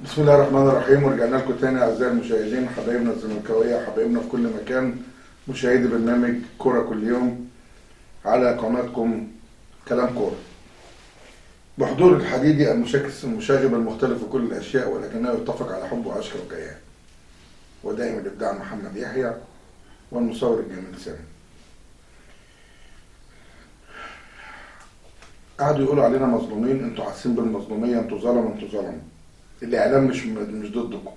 بسم الله الرحمن الرحيم، ورجعنا لكم تاني اعزائي المشاهدين، حبايبنا الزملكاويه وحبايبنا في كل مكان، مشاهدي برنامج كوره كل يوم على قناتكم كلام كوره. بحضور الحديدي المشاغب المختلف في كل الاشياء، ولكنه يتفق على حب وعشق وكيان، ودائما الابداع محمد يحيى، والمصور الجميل سامي. قعدوا يقولوا علينا مظلومين، انتوا حاسين بالمظلوميه، انتوا ظلمه، انتوا ظلمه. الاعلام مش ضدكم،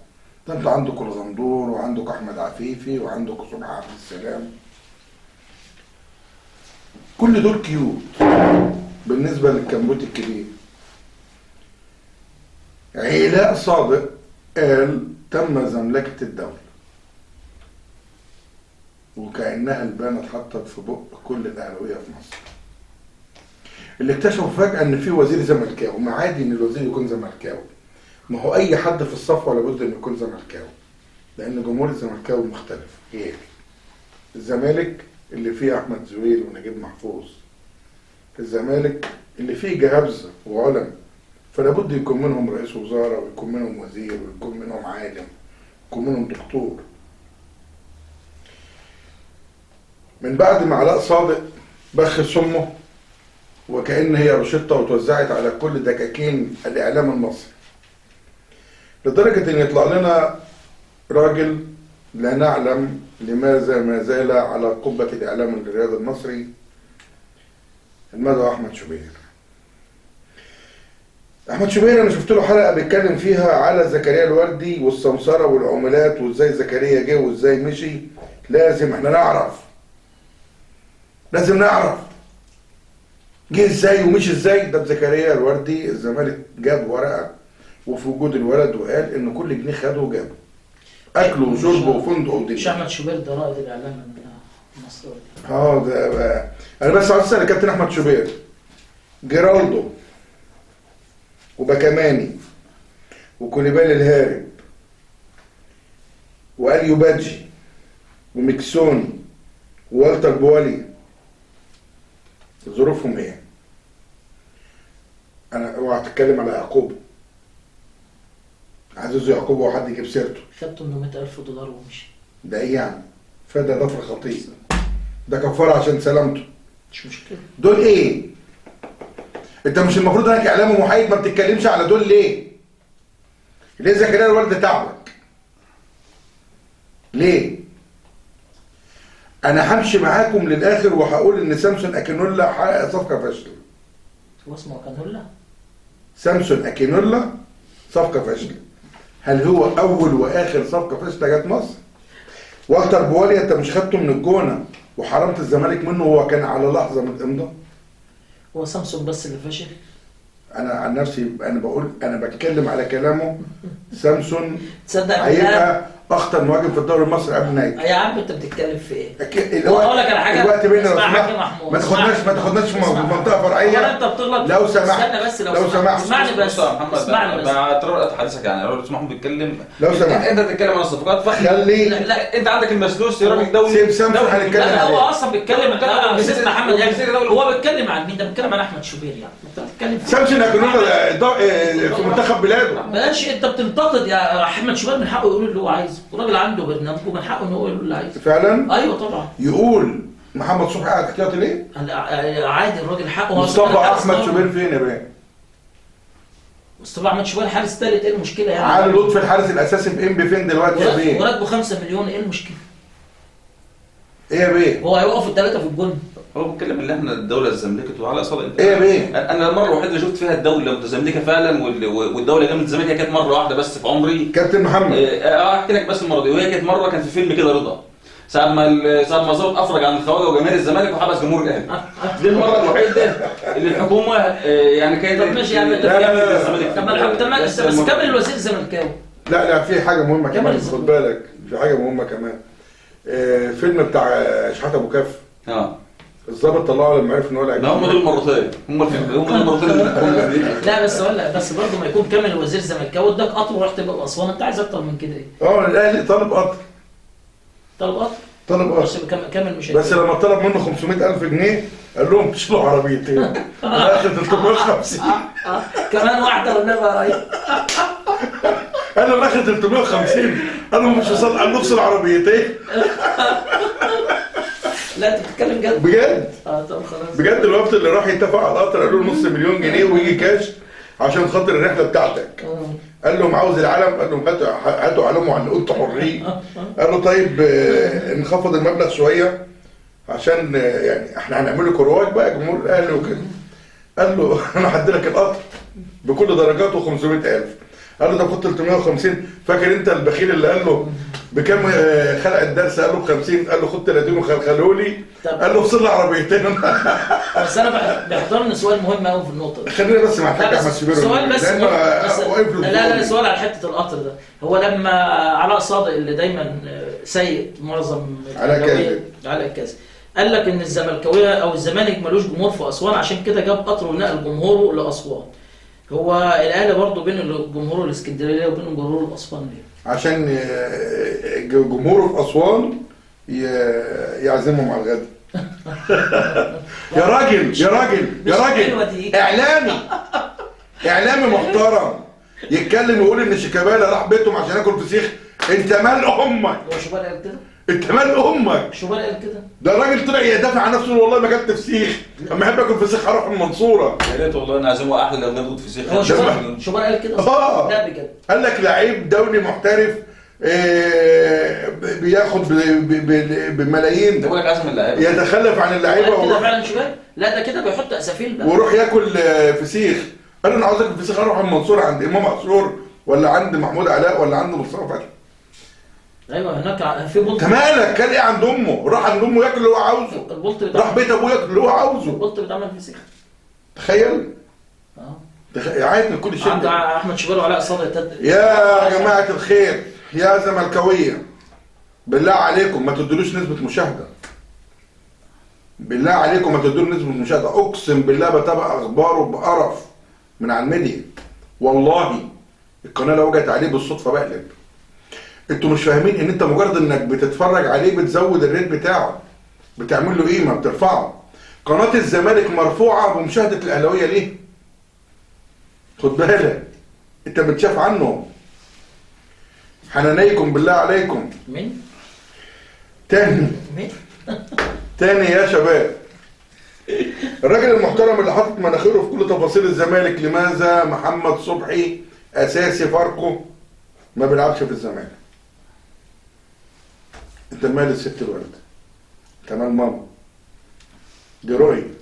ده انتوا عندكم الغندور وعندكم احمد عفيفي وعندكم صبحي عبد السلام، كل دول كيوت بالنسبه للكمبوت الكبير. علاء صادق قال تم زملكه الدوله، وكانها البانه اتحطت في بق كل الاهلاويه في مصر. اللي اكتشفوا فجاه ان في وزير زملكاوي، ما عادي ان الوزير يكون زملكاوي، ما هو اي حد في الصف ولا بد ان يكون زملكاوي، لان جمهور الزملكاوي مختلف غير الزمالك اللي فيه احمد زويل ونجيب محفوظ، الزمالك اللي فيه جهابزه وعلم، فلا بد يكون منهم رئيس وزاره ويكون منهم وزير ويكون منهم عالم ويكون منهم دكتور. من بعد ما علاء صادق بخ سمه وكأن هي روشته وتوزعت على كل دكاكين الاعلام المصري، لدرجة ان يطلع لنا راجل لا نعلم لماذا ما زال على قبة الاعلام الرياضي المصري، المدعو احمد شوبير. احمد شوبير انا شفت له حلقة بيتكلم فيها على زكريا الوردي والسمسرة والعملات وازاي زكريا جه وازاي مشي. لازم احنا نعرف، لازم نعرف جه ازاي ومشي ازاي. ده بزكريا الوردي الزمالك جاب ورقة وفي وجود الولد وقال ان كل جنيه خده وجابه، اكله وشربه وفندق ودنيا. مش احمد شوبير ده رائد الاعلام المصري؟ ده بقى. انا بس عايز اسال كابتن احمد شوبير، جيرالدو وباكاماني وكوليبالي الهارب واليو بادجي وميكسوني ووالتر بوالي، ظروفهم ايه؟ انا اوعى تتكلم على يعقوب، عزيز يعقوب هو حد يجيب سيرته؟ خد $800,000 ومشي. ده ايه يعني؟ فده دفع خطير، ده كفاره عشان سلامته، مش مشكله. دول ايه؟ انت مش المفروض انك اعلام محايد ما بتتكلمش على دول ليه؟ ليه زكريا الوالد تعبك؟ ليه؟ انا همشي معاكم للاخر وهقول ان سامسون اكينولا حقق صفقه فاشله. هو اسمه اكينولا؟ سامسون اكينولا صفقه فاشله. هل هو اول واخر صفقه فاشله جت مصر؟ والتر بوالي انت مش خدته من الجونه وحرمت الزمالك منه وهو كان على لحظه من الامضاء؟ هو سامسون بس اللي فاشل؟ انا عن نفسي انا بقول، انا بتكلم على كلامه. سامسون تصدق هيبقى اخطر مهاجم في الدوري المصري قبل نهايته. يا عم انت بتتكلم في ايه؟ اقول لك على حاجه، الوقت بينا لو اسمع سمحت، محمود، ما تاخدناش في منطقه فرعيه. انت بتغلط. لو سمحت، استنى بس، لو سمحت اسمعني بس يا محمد، اسمعني بس. بعترض حديثك يعني لو محمود بيتكلم، لو سمحت انت بتتكلم عن الصفقات خلي لا انت عندك المسلوس يا راجل دولي. سيب سامسون هنتكلم لا هو عليه. اصلا بيتكلم عن استاذ محمد يعني. هو بيتكلم عن مين؟ ده بيتكلم عن احمد شوبير يعني. انت بتتكلم في سامسون اكينولا في منتخب بلاده. بلاش انت بتنتقد يا احمد شوبير، من حقه يقول اللي هو عايزه، الراجل عنده برنامج ومن حقه ان هو يقول اللي عايزه. فعلا؟ ايوه طبعا. يقول محمد صبحي قاعد احتياطي ليه؟ عادي الراجل حقه. مصطفى احمد شوبير فين يا بيه؟ مصطفى احمد شوبير حارس ثالث، ايه المشكله يعني؟ علي لطفي الحارس الاساسي في انبي فين دلوقتي يا بيه؟ وراتبه 5 مليون، ايه المشكله؟ ايه يا بيه؟ هو هيوقف الثلاثه في الجون. هو بيتكلم ان احنا الدوله اتزملكت وعلى اصل انت ايه يا بيه؟ انا المره الوحيده اللي شفت فيها الدوله متزملكه فعلا والدوله جنب الزمالك هي كانت مره واحده بس في عمري. كابتن محمد احكي لك بس المره دي، وهي كانت مره كان في فيلم كده رضا، ساعة ما ظبط افرج عن الخواجه وجماهير الزمالك وحبس جمهور الاهلي. دي المره الوحيده اللي الحكومه يعني كانت. طب ماشي يا عم، طب بس كمل. الوزير الزملكاوي. لا في حاجه مهمه كمان، خد بالك في حاجه مهمه كمان. فيلم بتاع شحاته ابو كف، الظابط طلعه لما عرف ان هو لا هم دول مرتين، هم المرتين اللي لا بس ولا بس برضه ما يكون كامل الوزير الزملكاوي اداك قطر ورحت بقى اسوان، انت عايز اكتر من كده ايه؟ الاهلي طالب قطر. طلب قطر؟ طلب قطر بس كامل مش بس لما طلب منه 500,000 جنيه قال لهم تشيلوا عربيتين في الاخر 350. كمان واحده والنبي يا ريس. قال له الاخر 350. قال له مش وصل على نص العربيتين. لا انت بتتكلم جد؟ بجد طب خلاص. بجد الوقت اللي راح يتفق على القطر قالوا له نص مليون جنيه ويجي كاش عشان خاطر الرحله بتاعتك. قال لهم عاوز العلم. قال لهم هاتوا علم وعلقوا انتوا حرين. قال له طيب نخفض المبلغ شويه عشان يعني احنا هنعمل لكم رواج بقى جمهور الاهلي وكده. قال له انا هدي لك القطر بكل درجاته 500,000. قال له طب خد 350. فاكر انت البخيل اللي قال له بكام خلع الدرس؟ قال له ب50. قال له خد 30 وخلخلوا لي. قال له افصل لي عربيتين. بس انا بيحضرني سؤال مهم قوي في النقطه دي. خلينا بس مع الحاج احمد شبير. سؤال بس لا سؤال على حته القطر ده. هو لما علاء صادق اللي دايما سيء معظم على الكاس قال لك ان الزملكاويه او الزمالك ملوش جمهور في اسوان، عشان كده جاب قطر ونقل جمهوره لاسوان. هو الاهلي برضه بين جمهوره الاسكندريه وبين جمهوره الاسوان ليه؟ عشان جمهوره في اسوان يعزمهم على الغدا. يا راجل يا راجل يا راجل، اعلامي محترم يتكلم ويقول ان شيكابالا راح بيتهم عشان ياكل فسيخ. انت مال امك؟ هو شيكابالا قال كده؟ انت مال امك؟ شيكابالا قال كده؟ ده الراجل طلع يدافع عن نفسه والله ما اكلت فسيخ. اما احب اكل فسيخ هروح المنصوره. يا ريت والله نعزمه احلى لو ناخد فسيخ. هو شيكابالا قال كده؟ لا بجد. قال لك لعيب دولي محترف بياخد بملايين. ده بقول لك عزم اللعيبه يتخلف عن اللعيبه كده فعلا شويه. لا ده كده بيحط اسافيل بقى ويروح ياكل فسيخ. قال له انا عاوز اكل فسيخ اروح المنصوره عند امام عاشور ولا عند محمود علاء ولا عند مصطفى فتحي. ايوه هناك في بولت. انت مالك؟ كان ايه عند امه؟ راح عند امه ياكل اللي هو عاوزه. راح بيت ابوه ياكل اللي هو عاوزه. البولت بيتعمل فسيخ. تخيل. عايز من كل شيء. عند احمد شبير وعلاء صادق. يا جماعه الخير يا زملكاويه، بالله عليكم ما تدلوش نسبه مشاهده. بالله عليكم ما تدلوا نسبه مشاهده. اقسم بالله بتابع اخباره بقرف من على الميديا. والله القناه لو جت عليه بالصدفه بقلب. انتوا مش فاهمين ان انت مجرد انك بتتفرج عليه بتزود الريت بتاعه، بتعمل له قيمه، بترفعه. قناه الزمالك مرفوعه بمشاهده الاهلاويه ليه؟ خد بالك انت بتشاف عنه. حنانيكم بالله عليكم. مين؟ تاني مين؟ تاني يا شباب، الراجل المحترم اللي حاطط مناخيره في كل تفاصيل الزمالك، لماذا محمد صبحي اساسي فاركو ما بيلعبش في الزمالك؟ انت مال الست الولد؟ انت مال ماما؟ دي رؤية.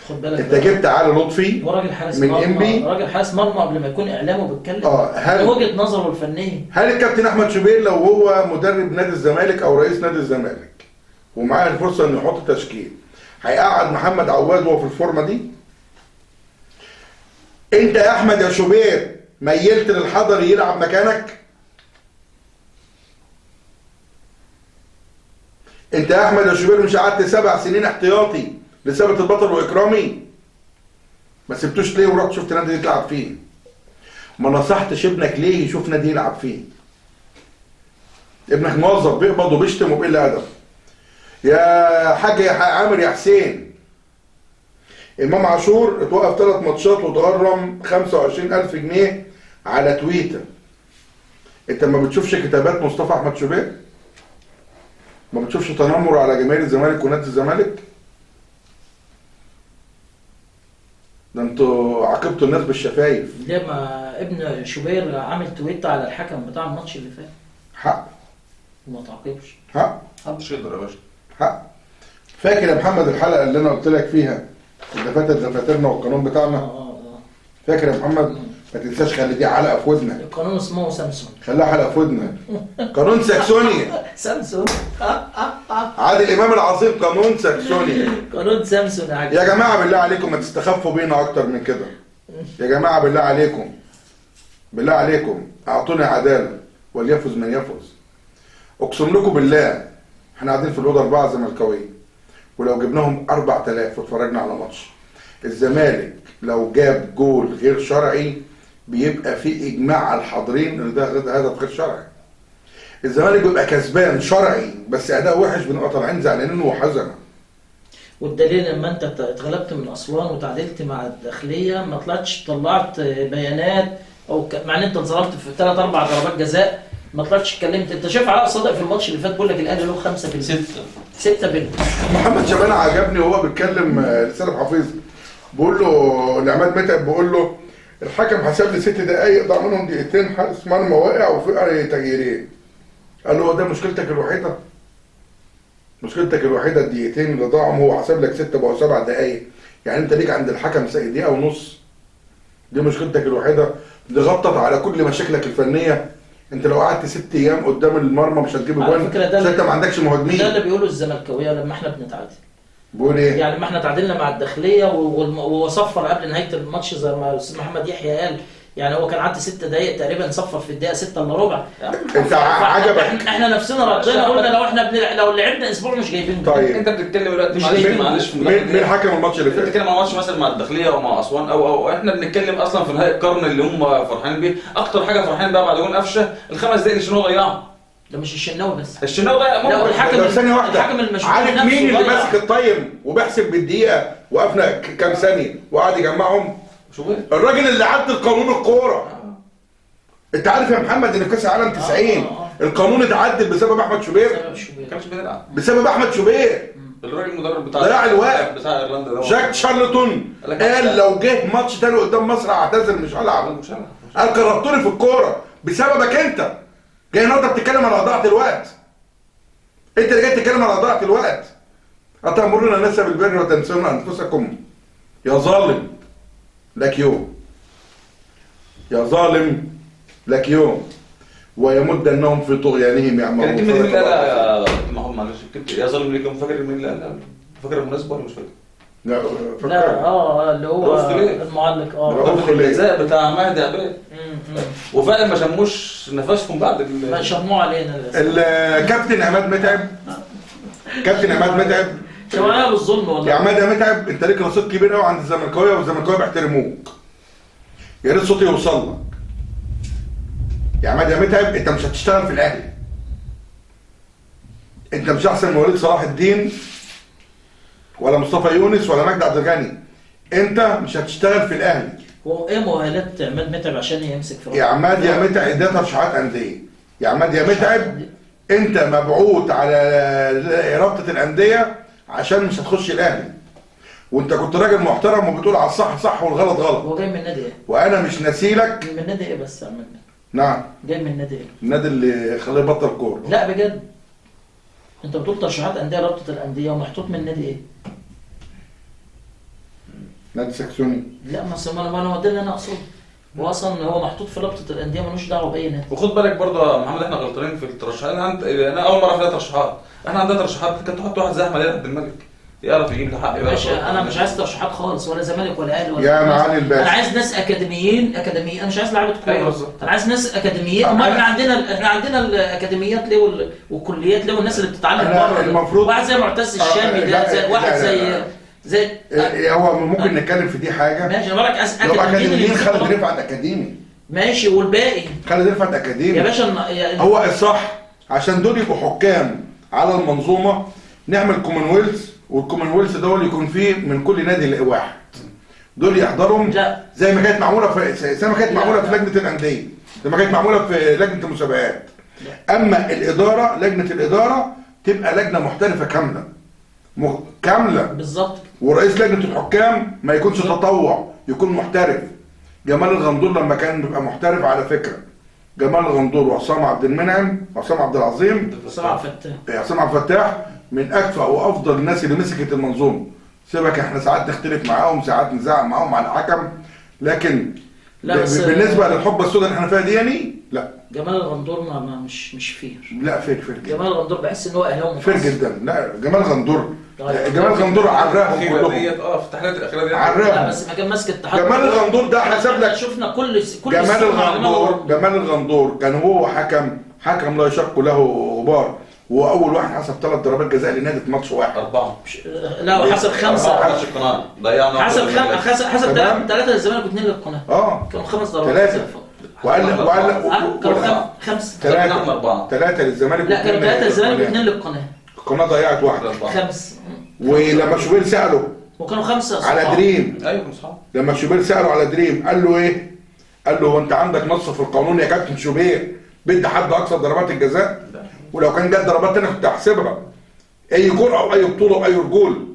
خد بالك انت جبت علي لطفي وراجل حارس من مرمى. انبي. راجل حارس مرمى قبل ما يكون اعلامي وبيتكلم. هل وجهه نظره الفنيه. هل الكابتن احمد شوبير لو هو مدرب نادي الزمالك او رئيس نادي الزمالك ومعاه الفرصه انه يحط تشكيل هيقعد محمد عواد وهو في الفورمه دي؟ انت يا احمد يا شوبير ميلت للحضري يلعب مكانك؟ انت يا احمد يا شوبير مش قعدت 7 سنين احتياطي لثابت البطل واكرامي؟ ما سبتوش ليه ورحت شفت نادي تلعب فيه؟ ما نصحتش ابنك ليه يشوف نادي يلعب فيه؟ ابنك موظف بيقبض وبيشتم وبيقل ادب. يا حاج يا عامر يا حسين، امام عاشور اتوقف 3 ماتشات وتغرم 25,000 جنيه على تويتر. انت ما بتشوفش كتابات مصطفى احمد شوبير؟ ما بتشوفش تنمر على جماهير الزمالك ونادي الزمالك؟ ده انتوا عاقبتوا الناس بالشفايف. ليه ما ابن شوبير عامل تويت على الحكم بتاع الماتش اللي فات؟ حق وما تعاقبش. حق محدش يقدر يا باشا. حق. فاكر يا محمد الحلقه اللي انا قلت لك فيها دفاترنا والقانون بتاعنا؟ فاكر يا محمد؟ ما تنساش خلي دي حلقه في ودنك. القانون اسمه سامسون. خليها حلقه في ودنك. قانون ساكسوني. سامسون. عادل امام العظيم قانون ساكسوني. قانون سامسون يا جماعه بالله عليكم ما تستخفوا بينا اكتر من كده. يا جماعه بالله عليكم، بالله عليكم اعطوني عداله وليفز من يفوز. اقسم لكم بالله احنا قاعدين في الاوضه 4 زملكاويه، ولو جبناهم 4000 واتفرجنا على ماتش الزمالك لو جاب جول غير شرعي بيبقى في اجماع على الحاضرين ان ده هدف غير شرعي. الزمالك بيبقى كسبان شرعي بس اداء وحش بنبقى طالعين زعلانين وحزنا. والدليل لما انت اتغلبت من اسوان وتعادلت مع الداخليه ما طلعتش طلعت بيانات مع ان انت انظلمت في 3 4 ضربات جزاء ما طلعتش اتكلمت. انت شايف علاء صادق في الماتش اللي فات بيقول لك الاهلي له 5 بلد 6 بلد. محمد شبانه عجبني وهو بيتكلم لسالم حفيظ، بيقول له لعماد متعب، بيقول له الحكم حسب لي 6 دقايق ضاع منهم دقيقتين، حارس مرمى واقع وفي تغييرين. قال له هو ده مشكلتك الوحيده؟ مشكلتك الوحيده الدقيقتين اللي ضاعوا؟ هو حسب لك 6 بقوا 7 دقايق، يعني انت ليك عند الحكم دقيقه ونص. دي مشكلتك الوحيده اللي غطت على كل مشاكلك الفنيه. انت لو قعدت 6 ايام قدام المرمى مش هتجيب اجوان، انت ما عندكش مهاجمين. ده اللي بيقوله الزملكاويه لما احنا بنتعادل. بيقول ايه؟ يعني ما احنا تعادلنا مع الداخليه وصفر قبل نهايه الماتش زي ما الاستاذ محمد يحيى قال، يعني هو كان عدى 6 دقائق تقريبا، صفر في الدقيقه 6 الا ربع. انت عجبك؟ احنا نفسنا ردينا قلنا لو لعبنا اسبوع مش جايبين جول. طيب انت بتتكلم دلوقتي معلش مين حكم الماتش اللي فات؟ بتتكلم عن ماتش مثلا مع الداخليه او مع اسوان او احنا بنتكلم اصلا في نهايه القرن اللي هم فرحانين بيه. اكتر حاجه فرحانين بيها بعد جون قفشه ال5 دقائق اللي الشناوي ضيعهم. ده مش الشناوي بس، الشناوي ضيع. لا الحكم ثانيه واحده، الحكم المشهور عارف مين اللي ماسك الطايم وبيحسب بالدقيقه وقفنا كام ثانيه وقعد يجمعهم؟ الراجل اللي عدل قانون الكوره. انت عارف يا محمد ان في كاس العالم 90 القانون اتعدل بسبب احمد شوبير؟ ما كانش بيلعب بسبب احمد شوبير. الراجل المدرب ضياع الوقت بتاع ايرلندا ده، جاك شارلتون قال لو جه ماتش تاني قدام مصر اعتذر مش هلعب. قال كرهتوني في الكوره بسببك انت. جاي النهارده بتتكلم على اضاعه الوقت. انت اللي جاي تتكلم على اضاعه الوقت. اتامرون الناس بالبر وتنسون انفسكم. يا ظالم لك يوم، يا ظالم لك يوم ويمدنهم في طغيانهم يعمهون. كان مين اللي قالها يا محمد؟ معلش يا ظالم ليك يوم، فاكر مين اللي قالها؟ فاكر المناسبه ولا مش فاكر؟ لا اللي هو المعلق رؤوف الجزاء بتاع مهدي عباد. وفعلا ما شموش نفسهم بعد ما شموه علينا الكابتن عماد متعب. كابتن عماد متعب شويه بالظلم والله. يا عماد يا متعب، انت ليك رصيد كبير قوي عند الزملكاويه والزملكاويه بيحترموك. يا ريت صوتي يوصل لك. يا عماد يا متعب، انت مش هتشتغل في الاهلي. انت مش احسن من وليد صلاح الدين ولا مصطفى يونس ولا مجدي عبد الغني. انت مش هتشتغل في الاهلي. هو ايه مؤهلات عماد متعب عشان يمسك في يا عماد يا متعب ده ترشيحات انديه. يا عماد يا متعب انت مبعوث على رابطه الانديه عشان مش هتخش الاهلي. وانت كنت راجل محترم وبتقول على الصح صح والغلط غلط. هو جاي من نادي ايه؟ وانا مش ناسيلك. من نادي ايه بس يا عماد؟ نعم جاي من نادي ايه؟ النادي اللي خلاه يبطل كوره. لا بجد انت بتقول ترشيحات انديه رابطه الانديه ومحطوط من نادي ايه؟ نادي ساكسوني. لا ما انا ده اللي انا اقصده. هو اصلا هو محطوط في رابطه الانديه ملوش دعوه باي نادي. وخد بالك برضه يا محمد احنا غلطانين في الترشيحات. انا اول مره في ترشيحات. احنا عندنا ترشيحات كانت تحط واحد زي احمد عبد الملك يعرف يجيب له حق. يا باشا انا مش عايز ترشيحات خالص، ولا زمالك ولا اهلي ولا يا معالي الباشا. انا عايز ناس اكاديميين. انا مش عايز لعيبه كوره. أيوة انا عايز ناس اكاديميين. احنا عندنا الاكاديميات ليه والكليات ليه والناس اللي بتتعلم بره. المفروض واحد زي معتز الشامي ده زي واحد زي هو ممكن نتكلم في دي حاجه. ماشي انا بقولك اكاديميين. خالد رفعت اكاديمي. ماشي والباقي خالد رفعت اكاديمي يا باشا. هو الصح عشان دول يبقوا حكام على المنظومه نعمل كومنولث، والكومنولث ده اللي يكون فيه من كل نادي واحد. دول يحضرهم زي ما كانت معموله في لجنه الانديه، زي ما كانت معموله في لجنه المسابقات. اما الاداره، لجنه الاداره تبقى لجنه محترفه كامله بالظبط. ورئيس لجنه الحكام ما يكونش تطوع، يكون محترف. جمال الغندور لما كان بيبقى محترف على فكره، جمال الغندور وعصام عبد المنعم وعصام عبد العظيم عصام عبد الفتاح من اكفأ وافضل الناس اللي مسكت المنظومه. سيبك احنا ساعات نختلف معاهم، ساعات نزعق معاهم على الحكم، لكن بالنسبه للحقبه السوداء اللي احنا فيها دي يعني لا. جمال الغندور مش فير. لا فير جمال الغندور بحس ان هو اهلاوي فير جدا. لا جمال الغندور عراهم كلهم. في التحليلات الاخيره دي عراهم. لا بس ما كان ماسك التحكم. جمال الغندور ده حسب لك. شفنا كل جمال الغندور كان هو حكم لا يشق له غبار، واول واحد حسب 3 ضربات جزاء لنادي في ماتش واحد. 4 لا وحسب 5. ضيعنا حسب 3 للزمالك و2 للقناه. كانوا 5 ضربات جزاء. كانوا 5 3 للزمالك. لا كانوا 3 للزمالك و2 للقناه. القناه ضيعت 1. 5. ولما شوبير ساله وكانوا 5 على دريم. ايوه اصحاب. لما شوبير ساله على دريم قال له ايه؟ قال له هو انت عندك نص في القانون يا كابتن شوبير بدي حد اقصى ضربات الجزاء؟ ولو كان جت ضربات تانية كنت هحسبها، اي جرأه واي بطوله واي رجول.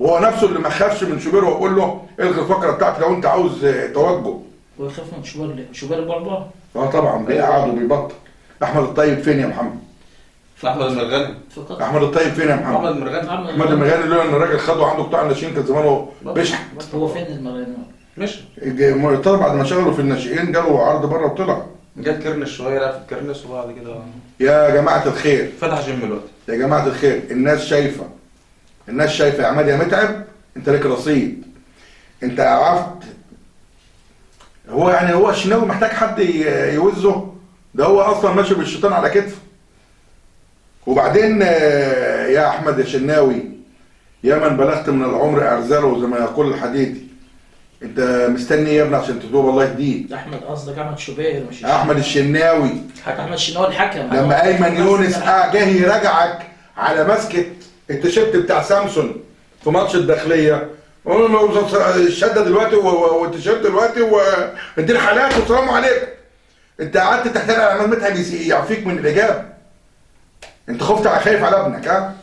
وهو نفسه اللي ما خافش من شوبير ويقول له الغي الفقره بتاعتي لو انت عاوز توجه. ويخاف من شوبير ليه؟ شوبير بعبع. طبعا بيقعد وبيبطل. احمد الطيب فين يا محمد؟ احمد المرغني. احمد الطيب فين يا محمد؟ احمد المرغني. احمد المرغني لولا ان الراجل خده عنده قطاع الناشئين كان زمانه بشحت. هو فين المرغني؟ مش مرتضى بعد ما شغلوا في الناشئين جاله عرض بره وطلع. جت كرنس شويه، لعب في الكرنس وبعد كده يا جماعه الخير فتح جيم دلوقتي. يا جماعه الخير، الناس شايفه يا عماد يا متعب، انت ليك رصيد. انت عرفت هو يعني هو الشناوي محتاج حد يوزه؟ ده هو اصلا ماشي بالشيطان على كتفه. وبعدين يا احمد يا شناوي، يا من بلغت من العمر ارزله زي ما يقول الحديدي، انت مستني يا ابني عشان تتوب الله يهديك؟ احمد قصدك احمد شوبير مش احمد الشناوي. احمد الشناوي الحكم. لما ايمن يونس جه يراجعك على مسكه التيشيرت بتاع سامسون في ماتش الداخليه، الشده دلوقتي والتيشيرت دلوقتي واديني حالات والسلام عليكم. انت قعدت تحتال على عماد متعب يعفيك من الاجابه. انت خايف على ابنك، ها؟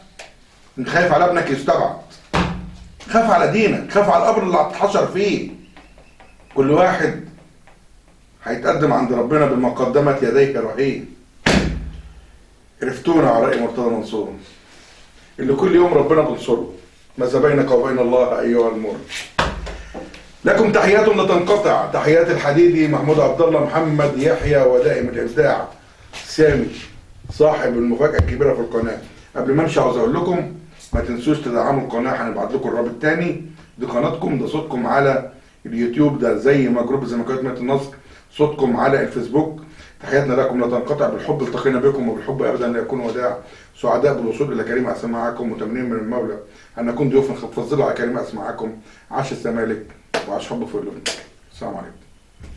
انت خايف على ابنك يستبعد. خاف على دينك، خاف على القبر اللي هتتحشر فيه. كل واحد هيتقدم عند ربنا بمقدمة يديك رهين. عرفتونا على رأي مرتضى منصور اللي كل يوم ربنا بنصره. ماذا بينك وبين الله أيها المر. لكم تحيات لا تنقطع، تحيات الحديدي محمود عبد الله محمد يحيى ودائم الإبداع سامي صاحب المفاجأة الكبيرة في القناة. قبل ما امشي عاوز اقول لكم ما تنسوش تدعموا القناة، هنبعت لكم الرابط تاني. دي قناتكم، ده صوتكم على اليوتيوب، ده زي ما جروب الزمالكاويه مدينة النصر صوتكم على الفيسبوك. تحياتنا لكم لا تنقطع، بالحب التقينا بكم وبالحب ابدا لا يكون وداع. سعداء بالوصول الى كريم اسماعكم، متمنين من المولى ان نكون ضيوفا فضلوا على كريم اسماعكم. عاش الزمالك وعاش حب في قلوبنا. السلام عليكم.